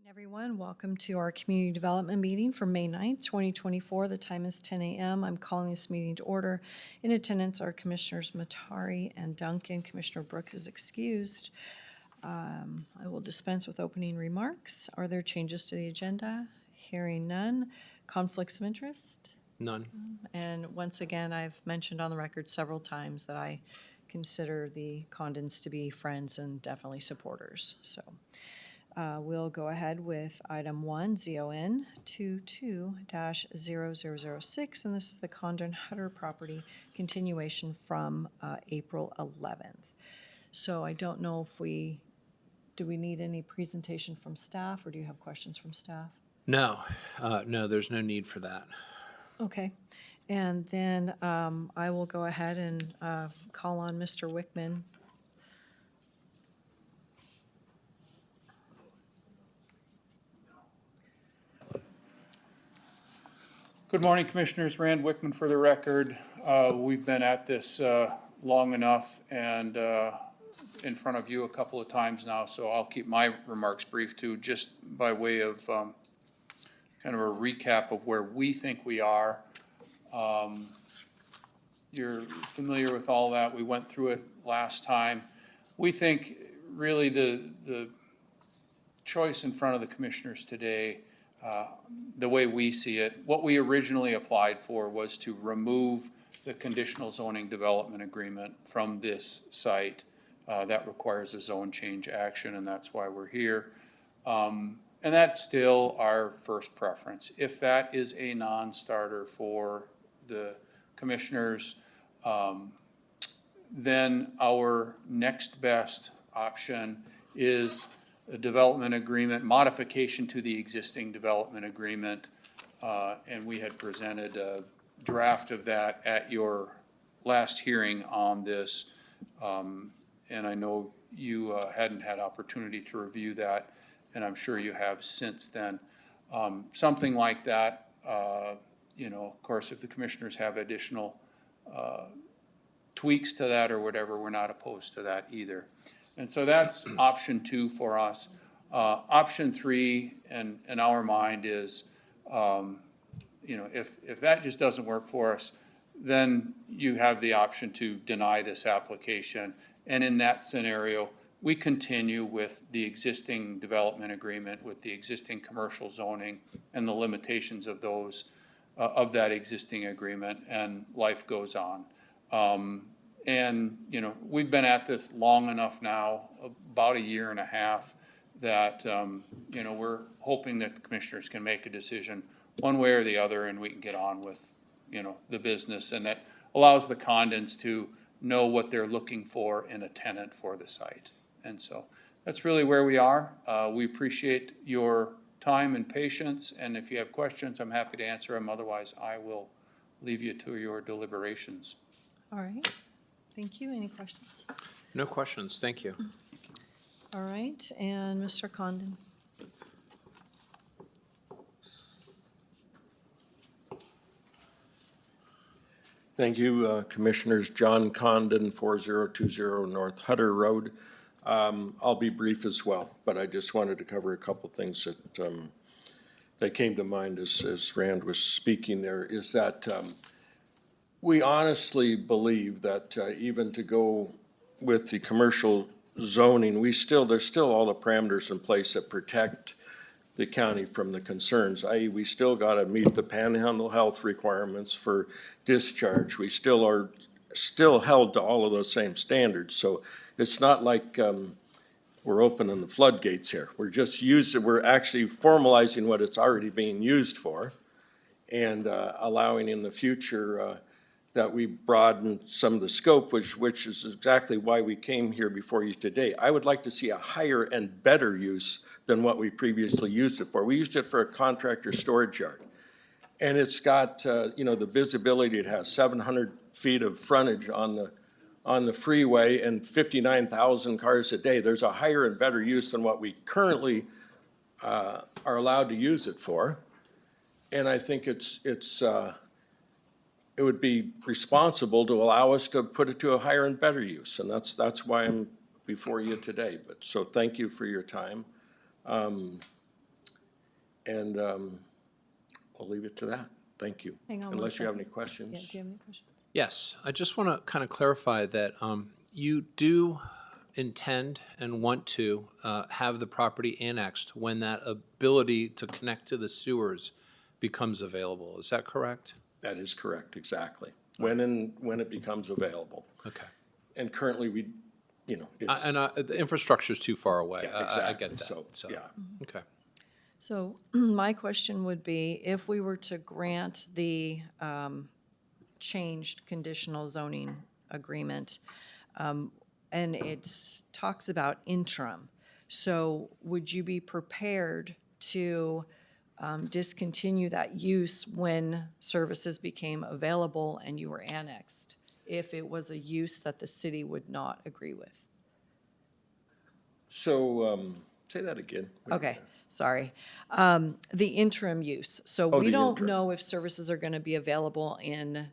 Everyone, welcome to our community development meeting for May 9th, 2024. The time is 10 a.m. I'm calling this meeting to order. In attendance are Commissioners Matari and Duncan. Commissioner Brooks is excused. I will dispense with opening remarks. Are there changes to the agenda? Hearing none. Conflicts of interest? None. And once again, I've mentioned on the record several times that I consider the Condons to be friends and definitely supporters. So we'll go ahead with item 1, ZON 22-0006, and this is the Condon Huetter property continuation from April 11th. So I don't know if do we need any presentation from staff, or do you have questions from staff? No, there's no need for that. Okay, and then I will go ahead and call on Mr. Wickman. Good morning, Commissioners. Rand Wickman for the record. We've been at this long enough and in front of you a couple of times now, so I'll keep my remarks brief too, just by way of kind of a recap of where we think we are. You're familiar with all that. We went through it last time. We think really the choice in front of the Commissioners today, the way we see it, what we originally applied for was to remove the conditional zoning development agreement from this site. That requires a zone change action, and that's why we're here. And that's still our first preference. If that is a non-starter for the Commissioners, then our next best option is a development agreement, modification to the existing development agreement, and we had presented a draft of that at your last hearing on this, and I know you hadn't had opportunity to review that, and I'm sure you have since then. Something like that, of course, if the Commissioners have additional tweaks to that or whatever, we're not opposed to that either. And so that's option 2 for us. Option 3, in our mind, is, if that just doesn't work for us, then you have the option to deny this application. And in that scenario, we continue with the existing development agreement, with the existing commercial zoning and the limitations of those, of that existing agreement, and life goes on. And, we've been at this long enough now, about a year and a half, that, we're hoping that the Commissioners can make a decision one way or the other, and we can get on with, the business. And that allows the Condons to know what they're looking for in a tenant for the site. And so that's really where we are. We appreciate your time and patience, and if you have questions, I'm happy to answer them. Otherwise, I will leave you to your deliberations. All right, thank you. Any questions? No questions, thank you. All right, and Mr. Condon. Thank you, Commissioners. John Condon, 4020 North Huetter Road. I'll be brief as well, but I just wanted to cover a couple things that came to mind as Rand was speaking there, is that we honestly believe that even to go with the commercial zoning, there's still all the parameters in place that protect the county from the concerns, i.e. we still got to meet the panhandle health requirements for discharge. We still are held to all of those same standards. So it's not like we're opening the floodgates here. We're actually formalizing what it's already being used for, and allowing in the future that we broaden some of the scope, which is exactly why we came here before you today. I would like to see a higher and better use than what we previously used it for. We used it for a contractor storage yard. And it's got, the visibility. It has 700 feet of frontage on the freeway and 59,000 cars a day. There's a higher and better use than what we currently are allowed to use it for. And I think it would be responsible to allow us to put it to a higher and better use. And that's why I'm before you today. So thank you for your time. And I'll leave it to that. Thank you. Hang on one Unless you have any second. questions. Yeah, do you have any questions? Yes, I just want to kind of clarify that you do intend and want to have the property annexed when that ability to connect to the sewers becomes available. Is that correct? That is correct, exactly. When it becomes available. Okay. And currently, we, it's. The infrastructure's too far away. Yeah, I exactly. get that. So, yeah. Okay. So my question would be, if we were to grant the changed conditional zoning agreement, and it talks about interim, so would you be prepared to discontinue that use when services became available and you were annexed, if it was a use that the city would not agree with? So, say that again. Okay, sorry. The interim use. So Oh, we the don't interim. know if services are going to be available in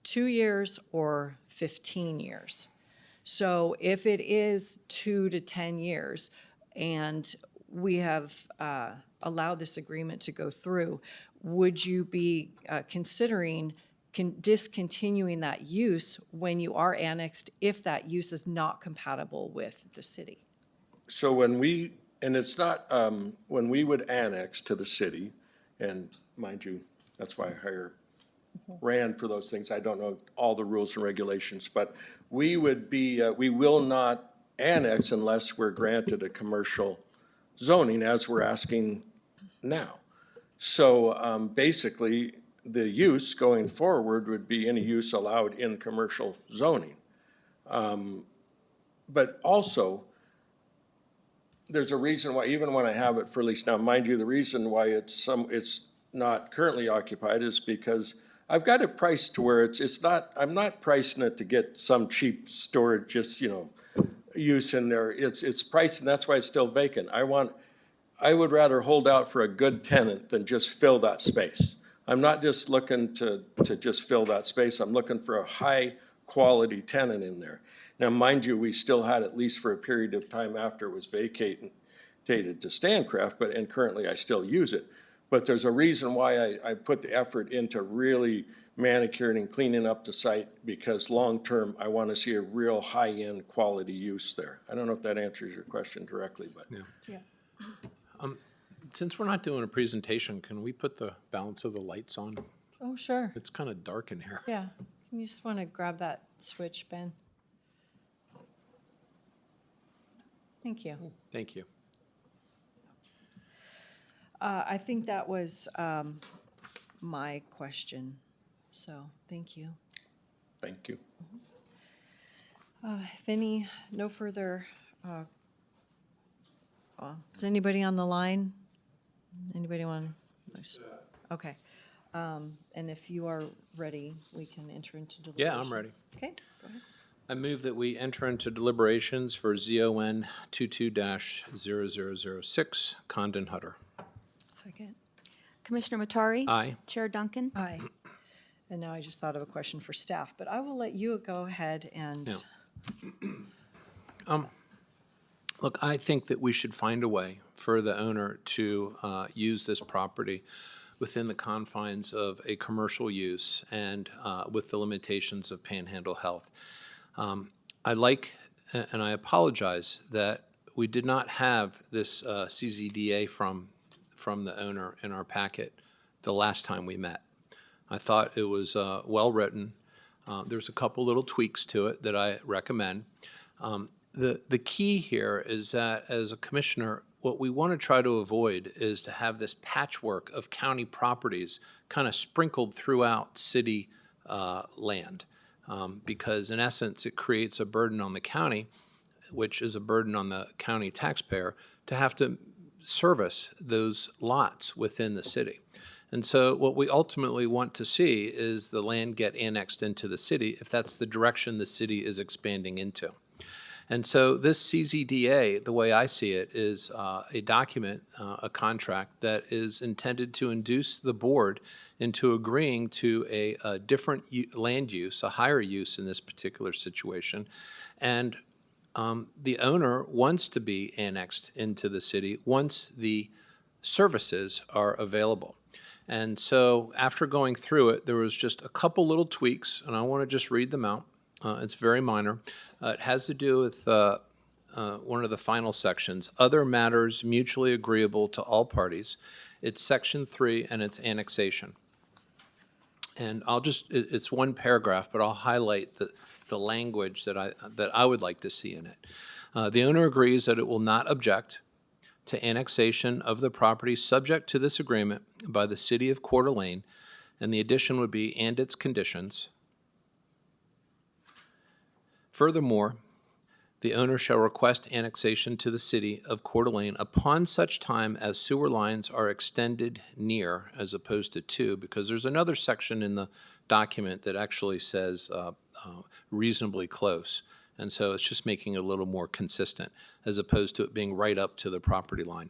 2 years or 15 years. So if it is 2 to 10 years and we have allowed this agreement to go through, would you be considering discontinuing that use when you are annexed if that use is not compatible with the city? So and it's not, when we would annex to the city, and mind you, that's why I hire Rand for those things. I don't know all the rules and regulations, but we will not annex unless we're granted a commercial zoning, as we're asking now. So, basically, the use going forward would be any use allowed in commercial zoning. But also, there's a reason why, even when I have it for lease now, mind you, the reason why it's not currently occupied is because I've got it priced to where it's not, I'm not pricing it to get some cheap storage, just, use in there. It's priced, and that's why it's still vacant. I would rather hold out for a good tenant than just fill that space. I'm not just looking to just fill that space. I'm looking for a high-quality tenant in there. Now, mind you, we still had, at least for a period of time after it was vacated to Stancraft, and currently I still use it. But there's a reason why I put the effort into really manicuring and cleaning up the site, because long-term, I want to see a real high-end quality use there. I don't know if that answers your question directly, but. Yeah. Since we're not doing a presentation, can we put the balance of the lights on? Oh, sure. It's kind of dark in here. Yeah. You just want to grab that switch, Ben. Thank you. Thank you. I think that was my question. So, thank you. Thank you. If no further, is anybody on the line? Anybody want? Okay. And if you are ready, we can enter into deliberations. Yeah, I'm ready. Okay, go ahead. I move that we enter into deliberations for ZON 22-0006, Condon Huetter. Second. Commissioner Matari? Aye. Chair Duncan? Aye. And now I just thought of a question for staff, but I will let you go ahead and. Yeah. Look, I think that we should find a way for the owner to use this property within the confines of a commercial use and with the limitations of Panhandle Health. I like, and I apologize, that we did not have this CZDA from the owner in our packet the last time we met. I thought it was well-written. There's a couple little tweaks to it that I recommend. The key here is that as a commissioner, what we want to try to avoid is to have this patchwork of county properties kind of sprinkled throughout city land. Because in essence, it creates a burden on the county, which is a burden on the county taxpayer, to have to service those lots within the city. And so what we ultimately want to see is the land get annexed into the city if that's the direction the city is expanding into. And so this CZDA, the way I see it, is a document, a contract that is intended to induce the board into agreeing to a different land use, a higher use in this particular situation. And the owner wants to be annexed into the city once the services are available. And so after going through it, there was just a couple little tweaks, and I want to just read them out. It's very minor. It has to do with one of the final sections, other matters mutually agreeable to all parties. It's section 3, and it's annexation. And it's one paragraph, but I'll highlight the language that I would like to see in it. The owner agrees that it will not object to annexation of the property subject to this agreement by the city of Coeur d'Alene, and the addition would be and its conditions. Furthermore, the owner shall request annexation to the city of Coeur d'Alene upon such time as sewer lines are extended near, as opposed to, because there's another section in the document that actually says reasonably close. And so it's just making it a little more consistent, as opposed to it being right up to the property line.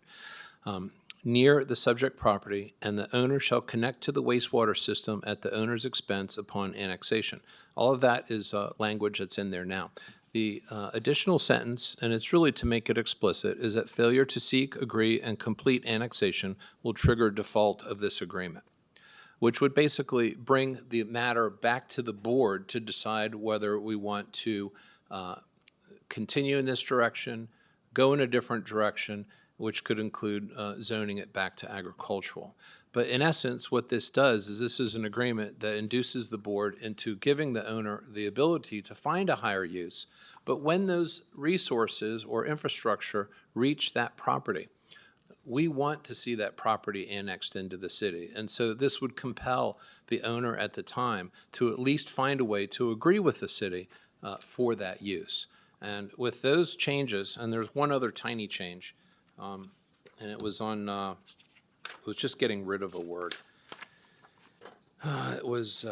Near the subject property, and the owner shall connect to the wastewater system at the owner's expense upon annexation. All of that is language that's in there now. The additional sentence, and it's really to make it explicit, is that failure to seek, agree, and complete annexation will trigger default of this agreement, which would basically bring the matter back to the board to decide whether we want to continue in this direction, go in a different direction, which could include zoning it back to agricultural. But in essence, what this does is this is an agreement that induces the board into giving the owner the ability to find a higher use. But when those resources or infrastructure reach that property, we want to see that property annexed into the city. And so this would compel the owner at the time to at least find a way to agree with the city for that use. And with those changes, and there's one other tiny change, and it was on, it was just getting rid of a word. It was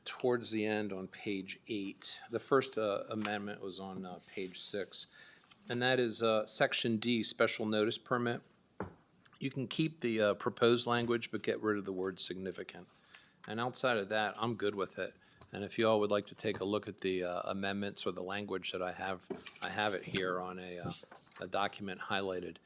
towards the end on page 8. The first amendment was on page 6. And that is section D, special notice permit. You can keep the proposed language, but get rid of the word significant. And outside of that, I'm good with it. And if you all would like to take a look at the amendments or the language that I have it here on a document highlighted.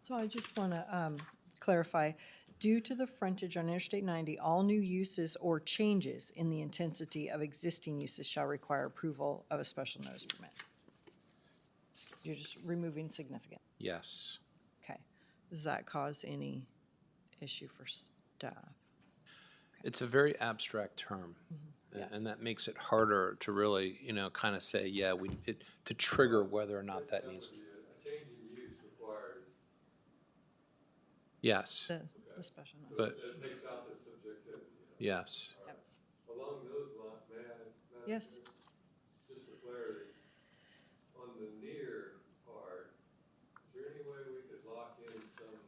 So I just want to clarify, due to the frontage on Interstate 90, all new uses or changes in the intensity of existing uses shall require approval of a special notice permit. You're just removing significant. Yes. Okay. Does that cause any issue for staff? It's a very abstract term, and that makes it harder to really, kind of say, yeah, to trigger whether or not that needs. A change in use requires, Yes, The special notice. but, that takes out the subjectivity. yes. Along those lines, may I? Yes. Just for clarity, on the near part, is there any way we could lock in some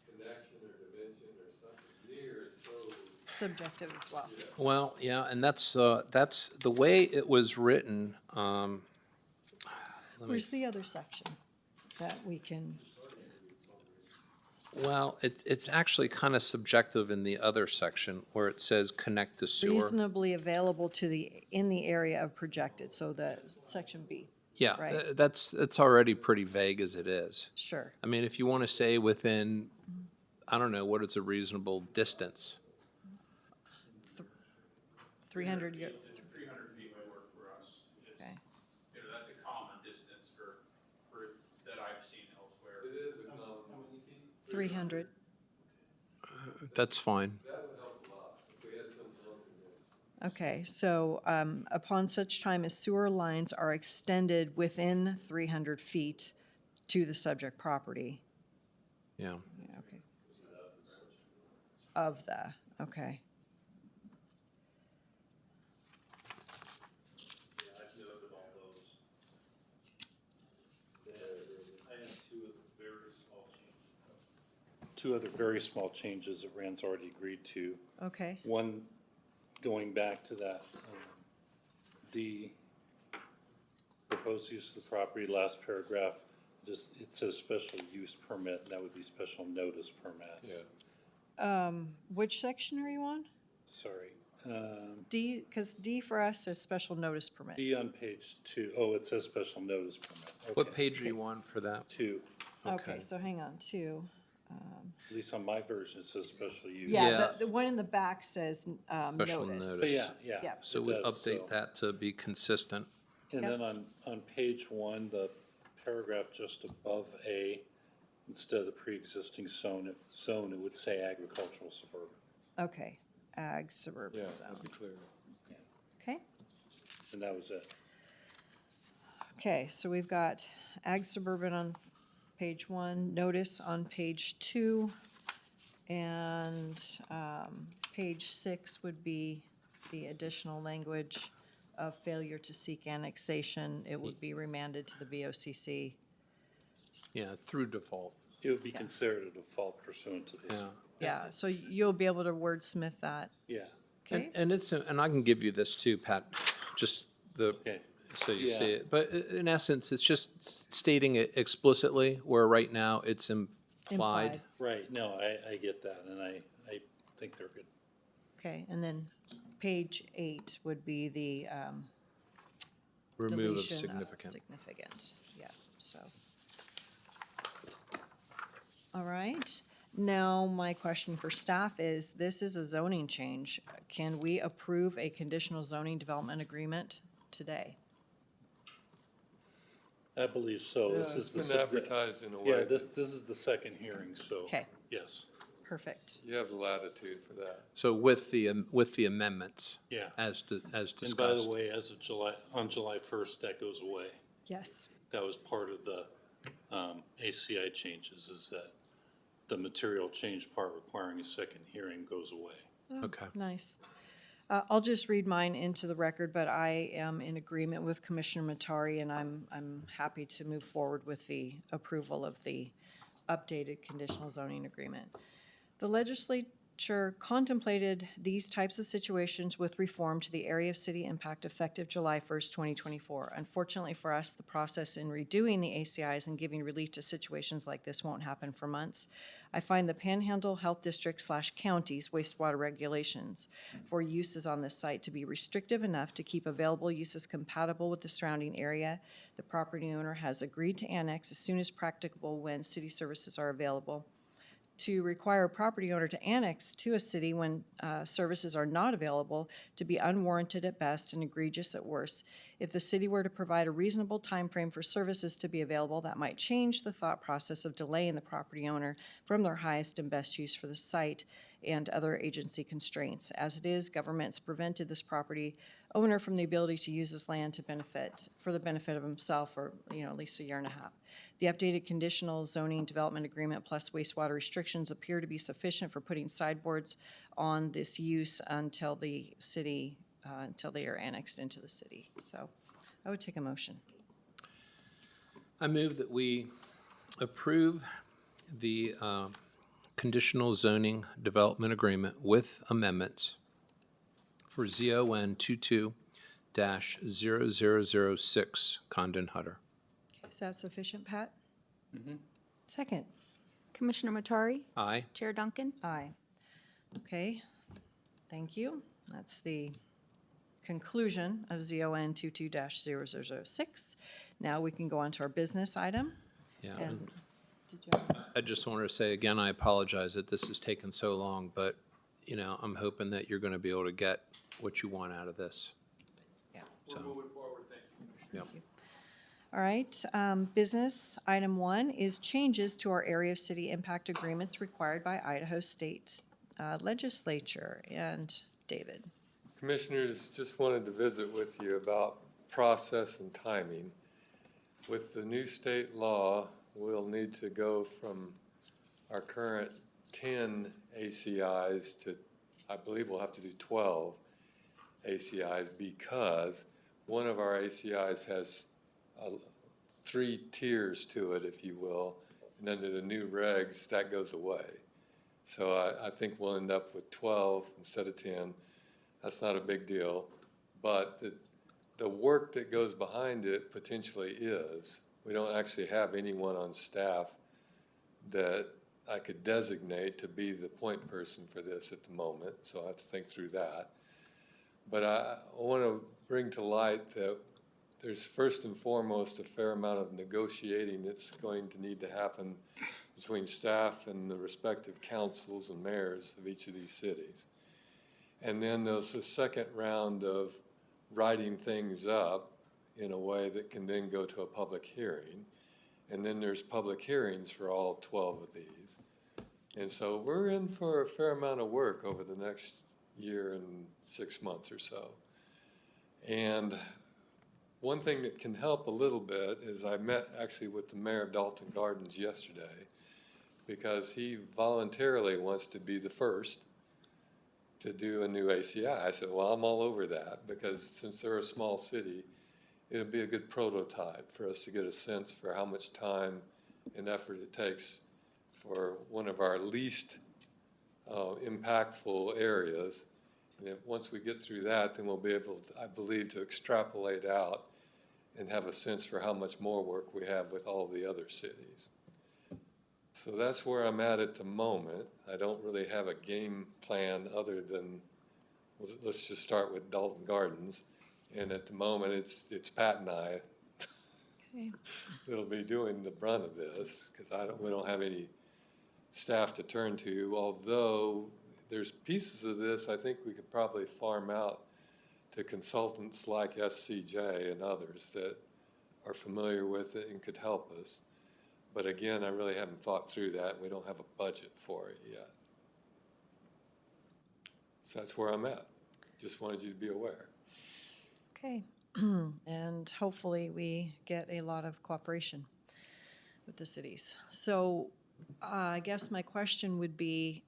connection or dimension or something? Near is so. Subjective as well. Well, yeah, and that's the way it was written. Where's the other section that we can, Well, it's actually kind of subjective in the other section where it says connect the sewer. reasonably available in the area of projected, so the section B. Yeah, right. it's already pretty vague as it is. Sure. I mean, if you want to say within, I don't know, what is a reasonable distance? 300 year, 300 feet might work for us. okay. That's a common distance for that I've seen elsewhere. It is a common. How many feet? 300. That's fine. That would help a lot if we had some common there. Okay, so upon such time as sewer lines are extended within 300 feet to the subject property. Yeah. Yeah, okay. Of the, okay. Yeah, I've noted all those. I have two other very small changes that Rand's already agreed to. Okay, One, going back to that D, proposed use of the property, last paragraph, just, it says special use permit, and that would be special notice permit. Yeah. which section are you on? Sorry. D, because D for us says special notice permit. D on page 2. Oh, it says special notice permit. What Okay. page are you on for that? 2. Okay, Okay. so hang on, two. At least on my version, it says special use. Yeah, Yeah. the one in the back says, Special notice. But notice. yeah, So it we does, update so. that to be consistent. And Yep. then on page one, the paragraph just above A, instead of the pre-existing zone, it would say agricultural suburban. Okay, ag Yeah, suburban that'd zone. be clear. Okay, And that was it. okay, so we've got ag suburban on page one, notice on page two, and page six would be the additional language of failure to seek annexation. It would be remanded to the VOCC. Yeah, through default. It would be Yeah. considered a default pursuant to this. Yeah. Yeah, so you'll be able to wordsmith that, Yeah, And, okay? and it's, and I can give you this too, Pat, just the, okay. so you see Yeah. it. But in essence, it's just stating it explicitly, where right now it's implied. Right, no, I get that, and I think they're good. Okay, and then page eight would be the Remove of deletion of significant. significant, yeah, so. All right, now my question for staff is, this is a zoning change. Can we approve a conditional zoning development agreement today? I believe so. Yeah, This it's is the been se- advertised in a Yeah, way. this is the second hearing, so. Okay. Yes, Perfect, You have the latitude for that. So with the amendments. yeah. As discussed. And by the way, as of on July 1st, that goes away. yes, That was part of the ACI changes, is that the material change part requiring a second hearing goes away. Okay. nice. I'll just read mine into the record, but I am in agreement with Commissioner Matari, and I'm happy to move forward with the approval of the updated conditional zoning agreement. The legislature contemplated these types of situations with reform to the area of city impact effective July 1st, 2024. Unfortunately for us, the process in redoing the ACIs and giving relief to situations like this won't happen for months. I find the Panhandle Health District / county's wastewater regulations for uses on this site to be restrictive enough to keep available uses compatible with the surrounding area. The property owner has agreed to annex as soon as practicable when city services are available. To require a property owner to annex to a city when services are not available to be unwarranted at best and egregious at worst. If the city were to provide a reasonable timeframe for services to be available, that might change the thought process of delaying the property owner from their highest and best use for the site and other agency constraints. As it is, government's prevented this property owner from the ability to use this land for the benefit of himself for, at least a year and a half. The updated conditional zoning development agreement plus wastewater restrictions appear to be sufficient for putting sideboards on this use until the city, until they are annexed into the city. So I would take a motion. I move that we approve the conditional zoning development agreement with amendments for ZON 22-0006 Condon Hutter. Is that sufficient, Pat? Second. Commissioner Matari? Aye. Chair Duncan? Aye. Okay, thank you. That's the conclusion of ZON 22-0006. Now we can go on to our business item. Yeah. And did you I just wanted to say again, I apologize that this has taken so long, but, I'm hoping that you're going to be able to get what you want out of this. Yeah. So, Moving forward, thank you. yep. All right, business item one is changes to our area of city impact agreements required by Idaho State Legislature. And David. Commissioners, just wanted to visit with you about process and timing. With the new state law, we'll need to go from our current 10 ACIs to, I believe we'll have to do 12 ACIs because one of our ACIs has 3 tiers to it, if you will, and under the new regs, that goes away. So I think we'll end up with 12 instead of 10. That's not a big deal, but the work that goes behind it potentially is. We don't actually have anyone on staff that I could designate to be the point person for this at the moment, so I have to think through that. But I want to bring to light that there's first and foremost a fair amount of negotiating that's going to need to happen between staff and the respective councils and mayors of each of these cities. And then there's a second round of writing things up in a way that can then go to a public hearing. And then there's public hearings for all 12 of these. And so we're in for a fair amount of work over the next year and 6 months or so. And one thing that can help a little bit is I met actually with the mayor of Dalton Gardens yesterday, because he voluntarily wants to be the first to do a new ACI. I said, well, I'm all over that, because since they're a small city, it'll be a good prototype for us to get a sense for how much time and effort it takes for one of our least impactful areas. And if, once we get through that, then we'll be able, I believe, to extrapolate out and have a sense for how much more work we have with all the other cities. So that's where I'm at the moment. I don't really have a game plan other than, let's just start with Dalton Gardens. And at the moment, it's Pat and I Okay. that'll be doing the brunt of this, because we don't have any staff to turn to, although there's pieces of this I think we could probably farm out to consultants like SCJ and others that are familiar with it and could help us. But again, I really haven't thought through that. We don't have a budget for it yet. So that's where I'm at. Just wanted you to be aware. Okay. And hopefully we get a lot of cooperation with the cities. So I guess my question would be,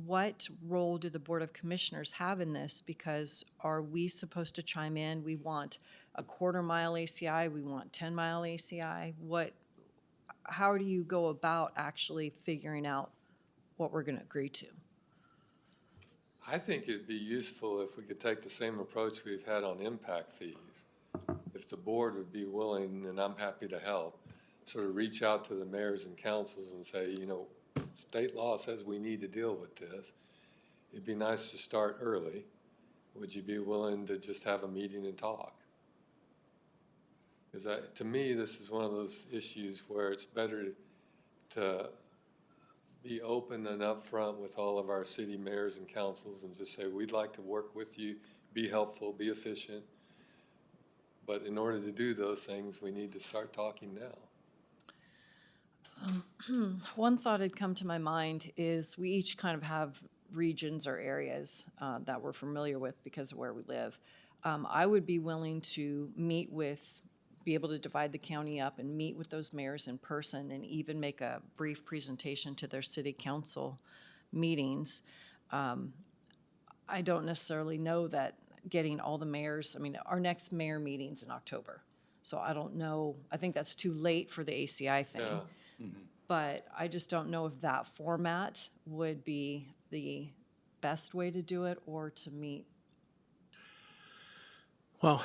what role do the Board of Commissioners have in this? Because are we supposed to chime in? We want a 1/4 mile ACI, we want 10-mile ACI. How do you go about actually figuring out what we're going to agree to? I think it'd be useful if we could take the same approach we've had on impact fees. If the board would be willing, and I'm happy to help, sort of reach out to the mayors and councils and say, you know, state law says we need to deal with this. It'd be nice to start early. Would you be willing to just have a meeting and talk? Because to me, this is one of those issues where it's better to be open and upfront with all of our city mayors and councils and just say, we'd like to work with you, be helpful, be efficient. But in order to do those things, we need to start talking now. One thought had come to my mind is we each kind of have regions or areas that we're familiar with because of where we live. I would be willing to be able to divide the county up and meet with those mayors in person and even make a brief presentation to their city council meetings. I don't necessarily know that getting all the mayors, our next mayor meeting's in October. So I don't know, I think that's too late for the ACI thing. Yeah. But I just don't know if that format would be the best way to do it or to meet. Well,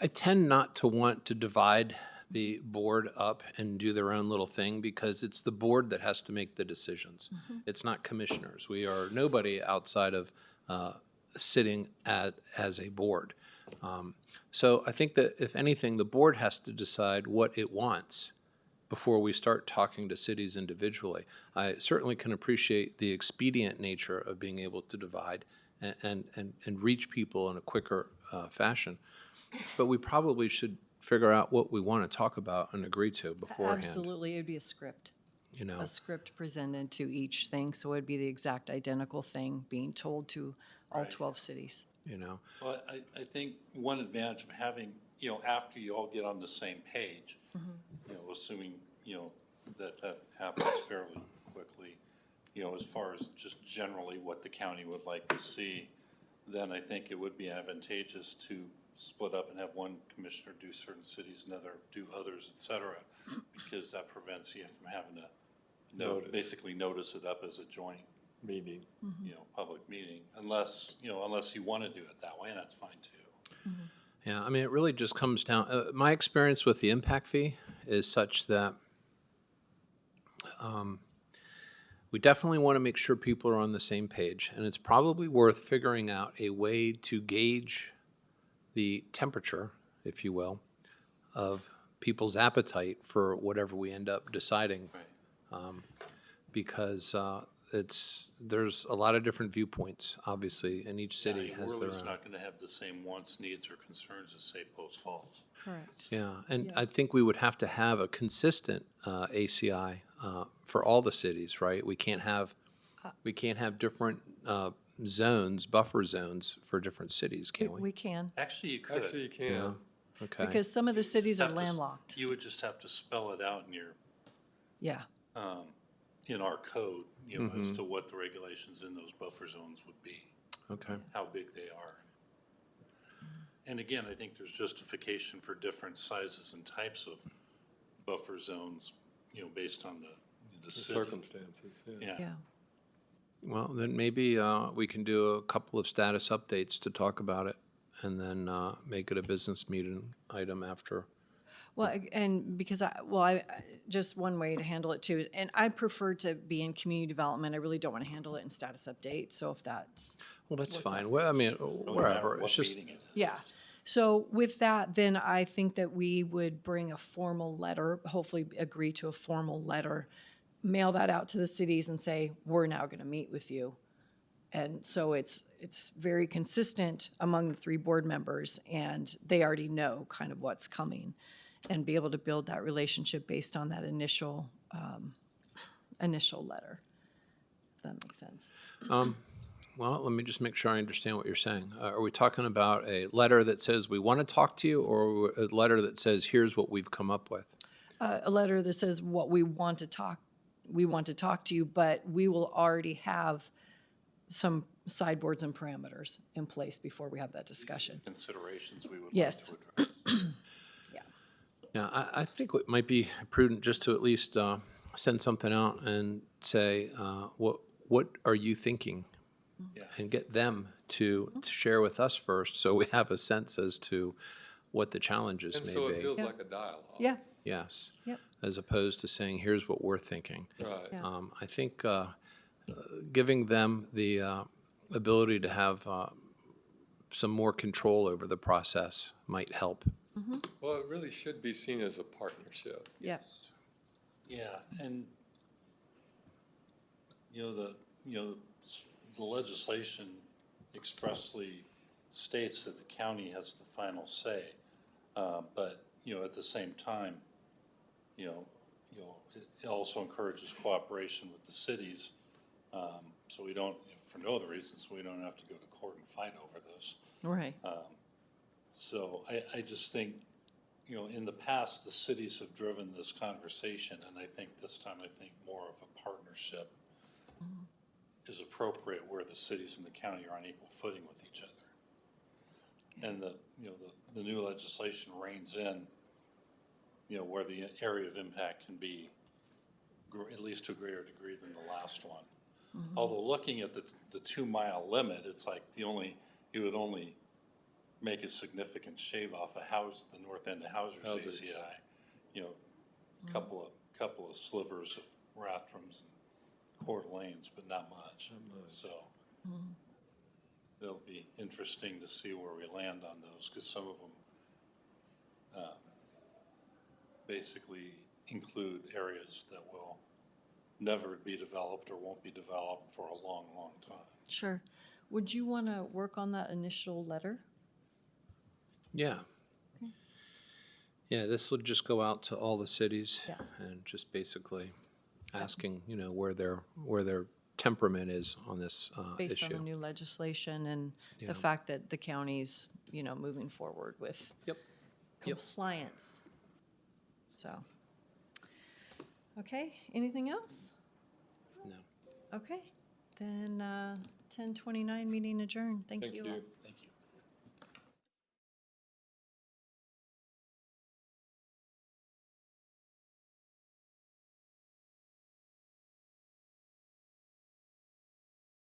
I tend not to want to divide the board up and do their own little thing, because it's the board that has to make the decisions. It's not commissioners. We are nobody outside of sitting as a board. So I think that if anything, the board has to decide what it wants before we start talking to cities individually. I certainly can appreciate the expedient nature of being able to divide and reach people in a quicker fashion. But we probably should figure out what we want to talk about and agree to beforehand. Absolutely, it'd be a script. A script presented to each thing, so it'd be the exact identical thing being told to all 12 cities. Well, I think one advantage of having, after you all get on the same page, assuming, that happens fairly quickly, as far as just generally what the county would like to see, then I think it would be advantageous to split up and have one commissioner do certain cities, another do others, et cetera, because that prevents you from having to basically notice it up as a joint Meeting. public meeting, unless you want to do it that way, and that's fine too. Yeah, it really just comes down, my experience with the impact fee is such that we definitely want to make sure people are on the same page, and it's probably worth figuring out a way to gauge the temperature, if you will, of people's appetite for whatever we end up deciding. Because there's a lot of different viewpoints, obviously, and each city has their Worley's own. not gonna have the same wants, needs, or concerns as, say, Post Falls. Correct. Yeah, and Yeah. I think we would have to have a consistent ACI for all the cities, right? We can't have different zones, buffer zones for different cities, can we? We can, Actually, you could. Actually, you can. Yeah. Okay. because some of the cities are Have to s- landlocked. You would just have to spell it out in your, Yeah, in our code, as Mm-hmm. to what the regulations in those buffer zones would be, Okay. how big they are. And again, I think there's justification for different sizes and types of buffer zones, based on the The city. circumstances, yeah. Yeah. yeah. Well, then maybe we can do a couple of status updates to talk about it, and then make it a business meeting item after. Well, and because just one way to handle it too, and I prefer to be in community development. I really don't want to handle it in status update. So if that's, Well, that's What's fine. that? Well, I mean, No matter wherever. what It's just, meeting it is. yeah. So with that, then I think that we would bring a formal letter, hopefully agree to a formal letter, mail that out to the cities and say, we're now going to meet with you. And so it's very consistent among the three board members, and they already know kind of what's coming, and be able to build that relationship based on that initial letter. If that makes sense. well, let me just make sure I understand what you're saying. Are we talking about a letter that says we want to talk to you, or a letter that says here's what we've come up with? A letter that says what we want to talk to you, but we will already have some sideboards and parameters in place before we have that discussion. Considerations we would like Yes. to address. Yeah. Yeah, I think it might be prudent just to at least send something out and say, what are you thinking? Yeah. And get them to share with us first, so we have a sense as to what the challenges And may so it be. feels Yeah. like a dialogue. Yeah. Yes. Yep. As opposed to saying, here's what we're thinking. Right. Yeah. I think giving them the ability to have some more control over the process might help. Well, it really should be seen as a partnership. Yeah. Yeah, and, the legislation expressly states that the county has the final say. But, at the same time, it also encourages cooperation with the cities. So we don't, for no other reasons, we don't have to go to court and fight over this. Right. So I just think, in the past, the cities have driven this conversation, and I think this time, more of a partnership is appropriate where the cities and the county are on equal footing with each other. And the new legislation reins in, where the area of impact can be at least to a greater degree than the last one. Although looking at the 2-mile limit, it's like it would only make a significant shave off a house, the north end of Hauser's Hauser's. ACI. Couple of slivers of Rathrams and Coeur Lanes, but not much. So it'll be interesting to see where we land on those, because some of them basically include areas that will never be developed or won't be developed for a long, long time. Sure. Would you want to work on that initial letter? Yeah. Yeah, this would just go out to all the cities Yeah. and just basically asking, where their temperament is on this Based on the issue. new legislation and Yeah. the fact that the county's, moving forward with Yep. Yep. compliance. So, okay, anything else? No. Okay, then 10:29 meeting adjourned. Thank Thank you. you.